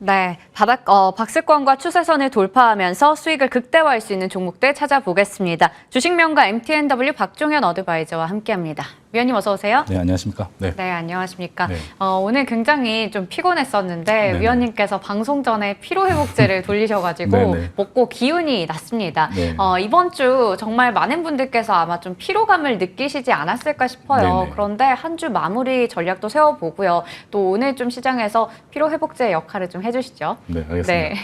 네, 박스권과 추세선을 돌파하면서 수익을 극대화할 수 있는 종목들 찾아보겠습니다. 주식명가 MTNW 박종현 어드바이저와 함께합니다. 위원님 어서 오세요. 네, 안녕하십니까. 네, 안녕하십니까. 네. 오늘 굉장히 좀 피곤했었는데 네네. 위원님께서 방송 전에 피로회복제를 돌리셔가지고 네네. 먹고 기운이 났습니다. 네. 이번 주 정말 많은 분들께서 아마 좀 피로감을 느끼시지 않았을까 싶어요. 네네. 그런데 한 주 마무리 전략도 세워보고요. 또 오늘 좀 시장에서 피로회복제 역할을 좀 해주시죠. 네, 알겠습니다. 네.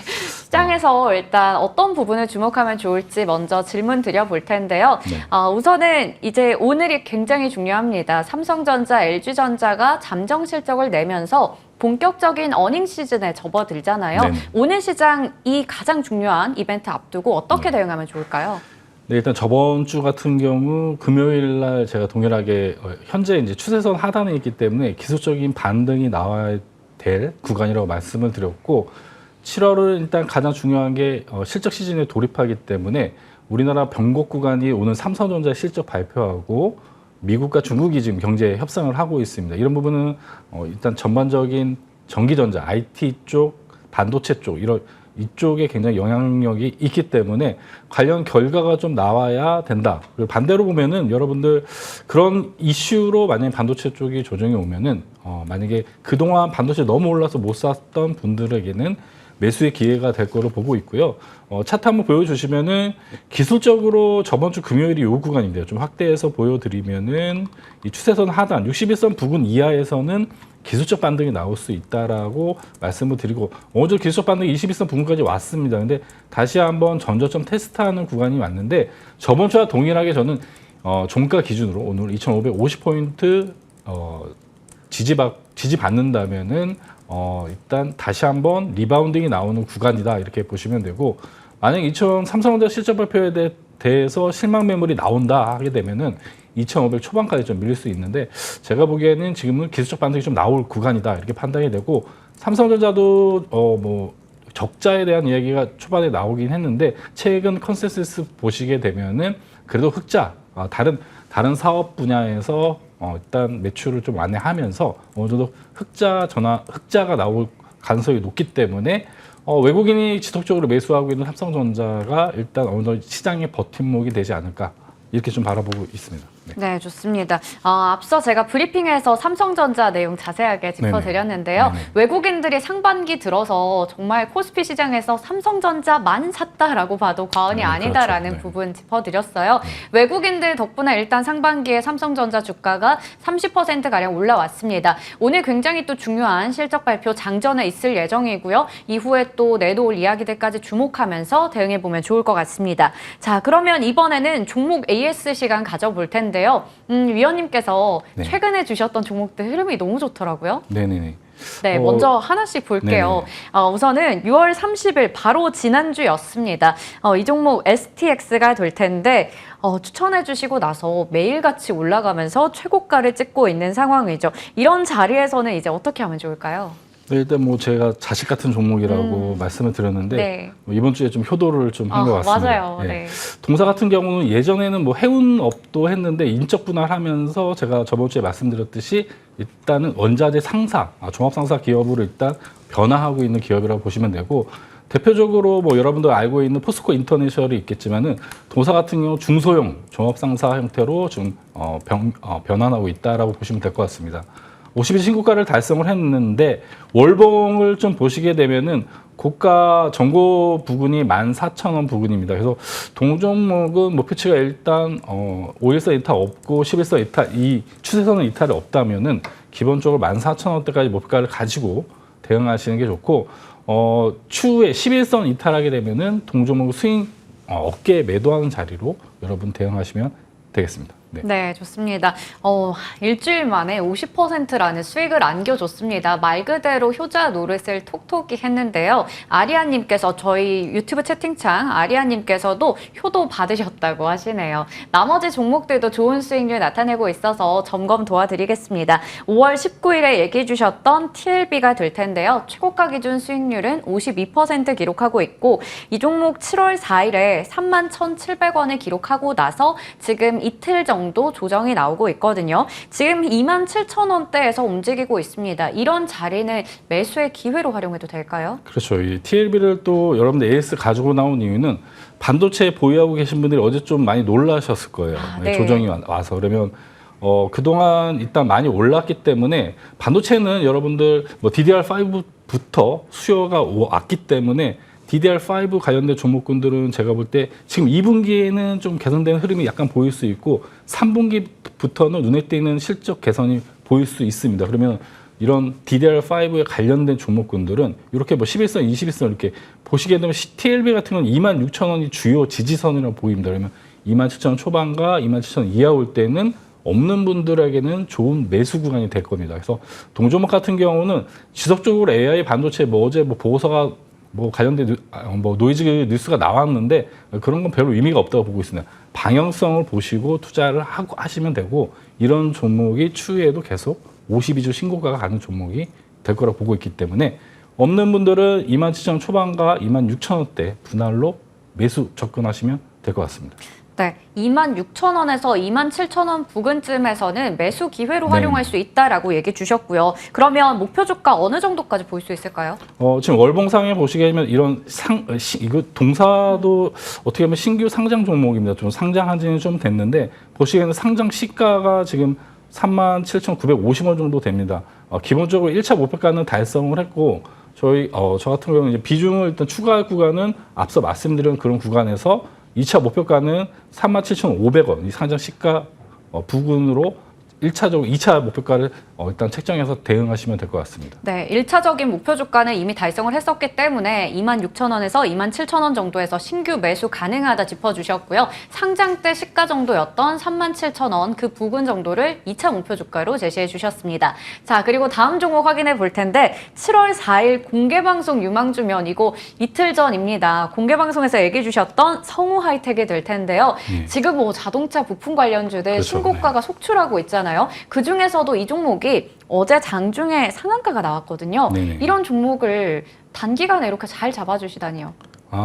시장에서 일단 어떤 부분을 주목하면 좋을지 먼저 질문 드려볼 텐데요. 네. 우선은 이제 오늘이 굉장히 중요합니다. 삼성전자, LG전자가 잠정 실적을 내면서 본격적인 어닝 시즌에 접어들잖아요. 네네. 오늘 시장이 가장 중요한 이벤트 앞두고 어떻게 대응하면 좋을까요? 네, 일단 저번 주 같은 경우 금요일 날 제가 동일하게 현재 이제 추세선 하단에 있기 때문에 기술적인 반등이 나와야 될 구간이라고 말씀을 드렸고 7월은 일단 가장 중요한 게 실적 시즌에 돌입하기 때문에 우리나라 변곡 구간이 오늘 삼성전자 실적 발표하고 미국과 중국이 지금 경제 협상을 하고 있습니다. 이런 부분은 일단 전반적인 전기전자, IT 쪽, 반도체 쪽 이쪽에 굉장히 영향력이 있기 때문에 관련 결과가 좀 나와야 된다. 그리고 반대로 보면은 여러분들 그런 이슈로 만약에 반도체 쪽이 조정이 오면은 만약에 그동안 반도체 너무 올라서 못 샀던 분들에게는 매수의 기회가 될 거로 보고 있고요. 차트 한번 보여주시면은 기술적으로 저번 주 금요일이 요 구간인데요. 좀 확대해서 보여드리면은 이 추세선 하단 61선 부근 이하에서는 기술적 반등이 나올 수 있다라고 말씀을 드리고 어느 정도 기술적 반등이 21선 부근까지 왔습니다. 근데 다시 한번 전저점 테스트하는 구간이 왔는데 저번 주와 동일하게 저는 종가 기준으로 오늘 2,550포인트 지지받는다면은 일단 다시 한번 리바운딩이 나오는 구간이다 이렇게 보시면 되고 만약 삼성전자 실적 발표에 대해서 실망 매물이 나온다 하게 되면은 2,500 초반까지 좀 밀릴 수 있는데 제가 보기에는 지금은 기술적 반등이 좀 나올 구간이다 이렇게 판단이 되고 삼성전자도 뭐 적자에 대한 이야기가 초반에 나오긴 했는데 최근 컨센서스 보시게 되면은 그래도 흑자 다른 사업 분야에서 일단 매출을 좀 완화하면서 어느 정도 흑자가 나올 가능성이 높기 때문에 외국인이 지속적으로 매수하고 있는 삼성전자가 일단 어느 정도 시장의 버팀목이 되지 않을까 이렇게 좀 바라보고 있습니다. 네, 좋습니다. 앞서 제가 브리핑에서 삼성전자 내용 자세하게 짚어드렸는데요. 네네. 외국인들이 상반기 들어서 정말 코스피 시장에서 삼성전자만 샀다라고 봐도 과언이 아니다라는 그렇죠. 부분 짚어드렸어요. 외국인들 덕분에 일단 상반기에 삼성전자 주가가 30%가량 올라왔습니다. 오늘 굉장히 또 중요한 실적 발표 장전에 있을 예정이고요. 이후에 또 내놓을 이야기들까지 주목하면서 대응해보면 좋을 것 같습니다. 자, 그러면 이번에는 종목 AS 시간 가져볼 텐데 위원님께서 네. 최근에 주셨던 종목들 흐름이 너무 좋더라고요. 네네네. 네, 먼저 하나씩 볼게요. 우선은 6월 30일 바로 지난주였습니다. 이 종목 STX가 될 텐데 추천해 주시고 나서 매일같이 올라가면서 최고가를 찍고 있는 상황이죠. 이런 자리에서는 이제 어떻게 하면 좋을까요? 네, 일단 뭐 제가 자식 같은 종목이라고 말씀을 드렸는데 네. 이번 주에 좀 효도를 좀 한 것 같습니다. 맞아요. 예. 네. 동사 같은 경우는 예전에는 뭐 해운업도 했는데 인적 분할하면서 제가 저번 주에 말씀드렸듯이 일단은 원자재 상사, 종합상사 기업으로 일단 변화하고 있는 기업이라고 보시면 되고 대표적으로 뭐 여러분들 알고 있는 포스코 인터내셔널이 있겠지만은 동사 같은 경우 중소형 종합상사 형태로 좀 변환하고 있다라고 보시면 될 것 같습니다. 50일 신고가를 달성을 했는데 월봉을 좀 보시게 되면은 고가 전고 부근이 14,000원 부근입니다. 그래서 동종목은 목표치가 일단 5일선 이탈 없고 11선 이탈 이 추세선은 이탈이 없다면은 기본적으로 14,000원대까지 목표가를 가지고 대응하시는 게 좋고 추후에 11선 이탈하게 되면은 동종목 스윙 어깨 매도하는 자리로 여러분 대응하시면 되겠습니다. 네, 좋습니다. 일주일 만에 50%라는 수익을 안겨줬습니다. 말 그대로 효자 노릇을 톡톡히 했는데요. 아리아님께서 저희 유튜브 채팅창 아리아님께서도 효도 받으셨다고 하시네요. 나머지 종목들도 좋은 수익률 나타내고 있어서 점검 도와드리겠습니다. 5월 19일에 얘기해 주셨던 TLB가 될 텐데요. 최고가 기준 수익률은 52% 기록하고 있고 이 종목 7월 4일에 31,700원을 기록하고 나서 지금 이틀 정도 정도 조정이 나오고 있거든요. 지금 27,000원대에서 움직이고 있습니다. 이런 자리는 매수의 기회로 활용해도 될까요? 그렇죠. 이 TLB를 또 여러분들 AS 가지고 나온 이유는 반도체 보유하고 계신 분들이 어제 좀 많이 놀라셨을 거예요. 네. 조정이 와서. 그러면 그동안 일단 많이 올랐기 때문에 반도체는 여러분들 뭐 DDR5부터 수요가 왔기 때문에 DDR5 관련된 종목군들은 제가 볼 때 지금 2분기에는 좀 개선되는 흐름이 약간 보일 수 있고 3분기부터는 눈에 띄는 실적 개선이 보일 수 있습니다. 그러면 이런 DDR5에 관련된 종목군들은 이렇게 뭐 11선, 21선 이렇게 보시게 되면 TLB 같은 건 26,000원이 주요 지지선이라고 보입니다. 그러면 27,000원 초반과 27,000원 이하 올 때는 없는 분들에게는 좋은 매수 구간이 될 겁니다. 그래서 동종목 같은 경우는 지속적으로 AI 반도체 뭐 어제 뭐 보고서가 뭐 관련된 뭐 노이즈 뉴스가 나왔는데 그런 건 별로 의미가 없다고 보고 있습니다. 방향성을 보시고 투자를 하고 하시면 되고 이런 종목이 추후에도 계속 52주 신고가가 가는 종목이 될 거라고 보고 있기 때문에 없는 분들은 27,000원 초반과 26,000원대 분할로 매수 접근하시면 될 것 같습니다. 네, 26,000원에서 27,000원 부근쯤에서는 매수 기회로 네. 활용할 수 있다라고 얘기해 주셨고요. 그러면 목표 주가 어느 정도까지 볼 수 있을까요? 지금 월봉상에 보시게 되면 이런 이거 동사도 어떻게 보면 신규 상장 종목입니다. 좀 상장한 지는 좀 됐는데 보시기에는 상장 시가가 지금 37,950원 정도 됩니다. 기본적으로 1차 목표가는 달성을 했고 저 같은 경우는 이제 비중을 일단 추가할 구간은 앞서 말씀드린 그런 구간에서 2차 목표가는 37,500원 이 상장 시가 부근으로 1차적으로 2차 목표가를 일단 책정해서 대응하시면 될 것 같습니다. 네, 1차적인 목표 주가는 이미 달성을 했었기 때문에 26,000원에서 27,000원 정도에서 신규 매수 가능하다 짚어주셨고요. 상장 때 시가 정도였던 37,000원 그 부근 정도를 2차 목표 주가로 제시해 주셨습니다. 자, 그리고 다음 종목 확인해 볼 텐데 7월 4일 공개방송 유망주면 이거 이틀 전입니다. 공개방송에서 얘기해 주셨던 성우 하이텍이 될 텐데요. 지금 뭐 자동차 부품 관련주들 그렇죠. 신고가가 속출하고 있잖아요. 그 중에서도 이 종목이 어제 장중에 상한가가 나왔거든요. 네네. 이런 종목을 단기간에 이렇게 잘 잡아주시다니요.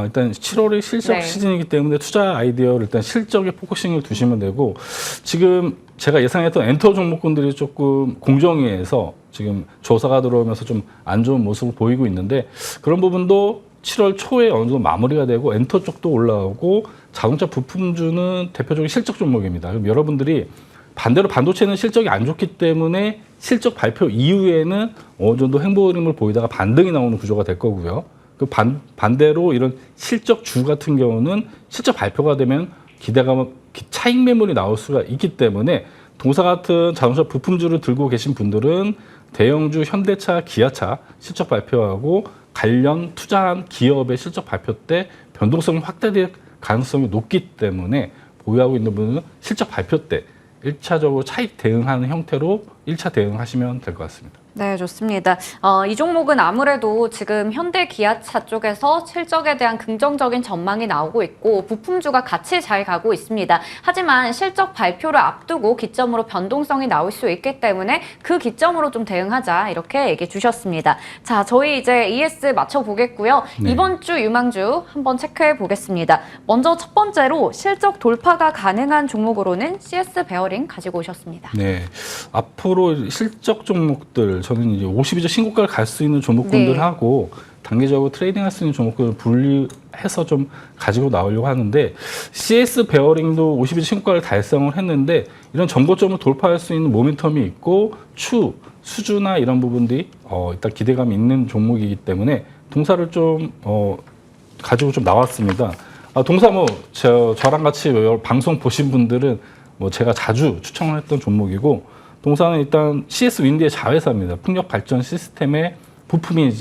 일단 7월이 실적 네. 시즌이기 때문에 투자 아이디어를 일단 실적에 포커싱을 두시면 되고 지금 제가 예상했던 엔터 종목군들이 조금 공정위에서 지금 조사가 들어오면서 좀 안 좋은 모습을 보이고 있는데 그런 부분도 7월 초에 어느 정도 마무리가 되고 엔터 쪽도 올라오고 자동차 부품주는 대표적인 실적 종목입니다. 그럼 여러분들이 반대로 반도체는 실적이 안 좋기 때문에 실적 발표 이후에는 어느 정도 행보 흐름을 보이다가 반등이 나오는 구조가 될 거고요. 그 반대로 이런 실적 주 같은 경우는 실적 발표가 되면 기대감 차익 매물이 나올 수가 있기 때문에 동사 같은 자동차 부품주를 들고 계신 분들은 대형주 현대차, 기아차 실적 발표하고 관련 투자한 기업의 실적 발표 때 변동성이 확대될 가능성이 높기 때문에 보유하고 있는 분은 실적 발표 때 1차적으로 차익 대응하는 형태로 1차 대응하시면 될 것 같습니다. 네, 좋습니다. 이 종목은 아무래도 지금 현대 기아차 쪽에서 실적에 대한 긍정적인 전망이 나오고 있고 부품주가 같이 잘 가고 있습니다. 하지만 실적 발표를 앞두고 기점으로 변동성이 나올 수 있기 때문에 그 기점으로 좀 대응하자 이렇게 얘기해 주셨습니다. 자, 저희 이제 ES 맞춰보겠고요. 네. 이번 주 유망주 한번 체크해 보겠습니다. 먼저 첫 번째로 실적 돌파가 가능한 종목으로는 CS 베어링 가지고 오셨습니다. 네, 앞으로 실적 종목들 저는 이제 52주 신고가를 갈 수 있는 종목군들하고 단기적으로 트레이딩할 수 있는 종목들을 분리해서 좀 가지고 나오려고 하는데 CS 베어링도 52주 신고가를 달성을 했는데 이런 정고점을 돌파할 수 있는 모멘텀이 있고 수주나 이런 부분들이 일단 기대감이 있는 종목이기 때문에 동사를 좀 가지고 좀 나왔습니다. 동사 저랑 같이 방송 보신 분들은 제가 자주 추천을 했던 종목이고 동사는 일단 CS 윈드의 자회사입니다. 풍력 발전 시스템의 부품이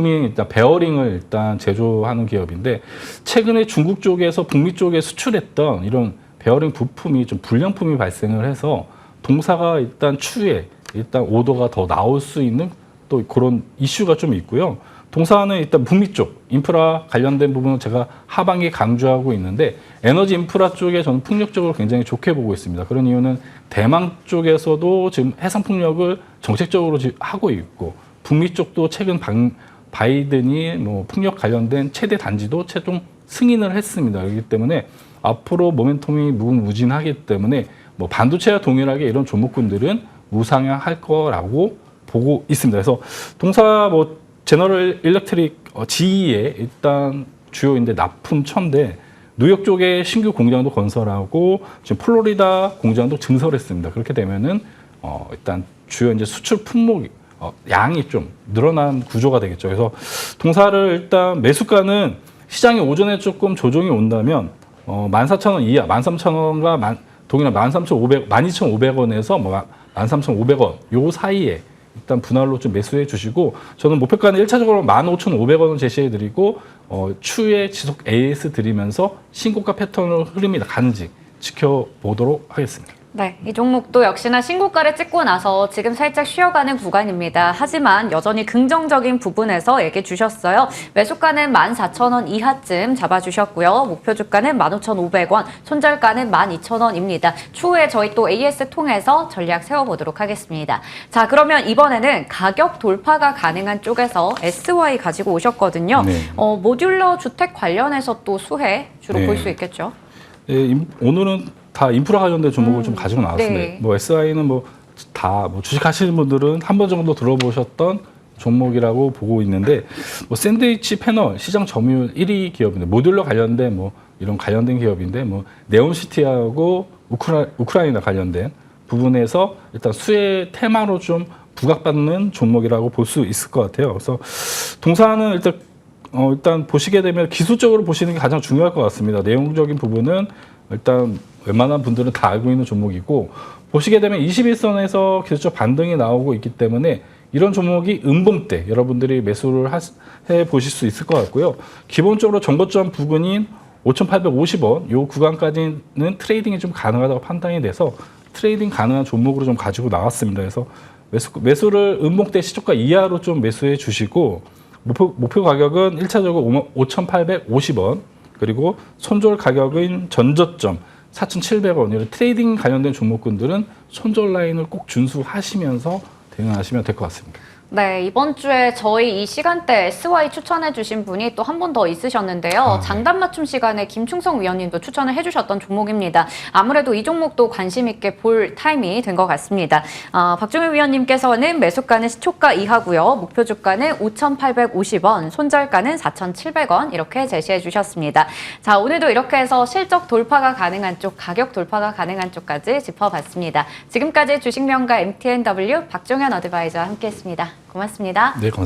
일단 베어링을 일단 제조하는 기업인데 최근에 중국 쪽에서 북미 쪽에 수출했던 이런 베어링 부품이 좀 불량품이 발생을 해서 동사가 일단 추후에 일단 오더가 더 나올 수 있는 또 그런 이슈가 좀 있고요. 동사는 일단 북미 쪽 인프라 관련된 부분은 제가 하반기에 강조하고 있는데 에너지 인프라 쪽에 저는 풍력적으로 굉장히 좋게 보고 있습니다. 그런 이유는 대만 쪽에서도 지금 해상 풍력을 정책적으로 하고 있고 북미 쪽도 최근 바이든이 풍력 관련된 최대 단지도 최종 승인을 했습니다. 그렇기 때문에 앞으로 모멘텀이 무궁무진하기 때문에 뭐 반도체와 동일하게 이런 종목군들은 우상향할 거라고 보고 있습니다. 그래서 동사 뭐 제너럴 일렉트릭 GE의 일단 주요인데 납품처인데 뉴욕 쪽에 신규 공장도 건설하고 지금 플로리다 공장도 증설했습니다. 그렇게 되면은 일단 주요 이제 수출 품목 양이 좀 늘어난 구조가 되겠죠. 그래서 동사를 일단 매수가는 시장이 오전에 조금 조정이 온다면 14,000원 이하, 13,000원과 동일한 13,500, 12,500원에서 뭐 13,500원 요 사이에 일단 분할로 좀 매수해 주시고 저는 목표가는 1차적으로 15,500원을 제시해 드리고 추후에 지속 AS 드리면서 신고가 패턴으로 흐름이 가는지 지켜보도록 하겠습니다. 네, 이 종목도 역시나 신고가를 찍고 나서 지금 살짝 쉬어가는 구간입니다. 하지만 여전히 긍정적인 부분에서 얘기해 주셨어요. 매수가는 14,000원 이하쯤 잡아주셨고요. 목표 주가는 15,500원, 손절가는 12,000원입니다. 추후에 저희 또 AS 통해서 전략 세워보도록 하겠습니다. 자, 그러면 이번에는 가격 돌파가 가능한 쪽에서 SY 가지고 오셨거든요. 네. 모듈러 주택 관련해서 또 수혜 주로 네. 볼 수 있겠죠? 네, 오늘은 다 인프라 관련된 종목을 좀 가지고 나왔습니다. 네. 뭐 SI는 뭐 주식하시는 분들은 한 번 정도 들어보셨던 종목이라고 보고 있는데 뭐 샌드위치 패널 시장 점유율 1위 기업인데 모듈러 관련된 뭐 이런 관련된 기업인데 뭐 네온시티하고 우크라이나 관련된 부분에서 일단 수혜 테마로 좀 부각받는 종목이라고 볼 수 있을 것 같아요. 그래서 동사는 일단 보시게 되면 기술적으로 보시는 게 가장 중요할 것 같습니다. 내용적인 부분은 일단 웬만한 분들은 다 알고 있는 종목이고 보시게 되면 21선에서 기술적 반등이 나오고 있기 때문에 이런 종목이 음봉 때 여러분들이 매수를 해 보실 수 있을 것 같고요. 기본적으로 정고점 부근인 5,850원 이 구간까지는 트레이딩이 좀 가능하다고 판단이 돼서 트레이딩 가능한 종목으로 좀 가지고 나왔습니다. 그래서 매수를 음봉 때 시초가 이하로 좀 매수해 주시고 목표 가격은 1차적으로 5,850원 그리고 손절 가격은 전저점 4,700원 이런 트레이딩 관련된 종목군들은 손절 라인을 꼭 준수하시면서 대응하시면 될 것 같습니다. 네, 이번 주에 저희 이 시간대 SY 추천해 주신 분이 또 한 분 더 있으셨는데요. 네. 장단 맞춤 시간에 김충성 위원님도 추천을 해주셨던 종목입니다. 아무래도 이 종목도 관심 있게 볼 타임이 된 것 같습니다. 박종일 위원님께서는 매수가는 시초가 이하고요. 목표 주가는 5,850원, 손절가는 4,700원 이렇게 제시해 주셨습니다. 자, 오늘도 이렇게 해서 실적 돌파가 가능한 쪽, 가격 돌파가 가능한 쪽까지 짚어봤습니다. 지금까지 주식명가 MTNW 박종현 어드바이저와 함께했습니다. 고맙습니다. 네, 감사합니다.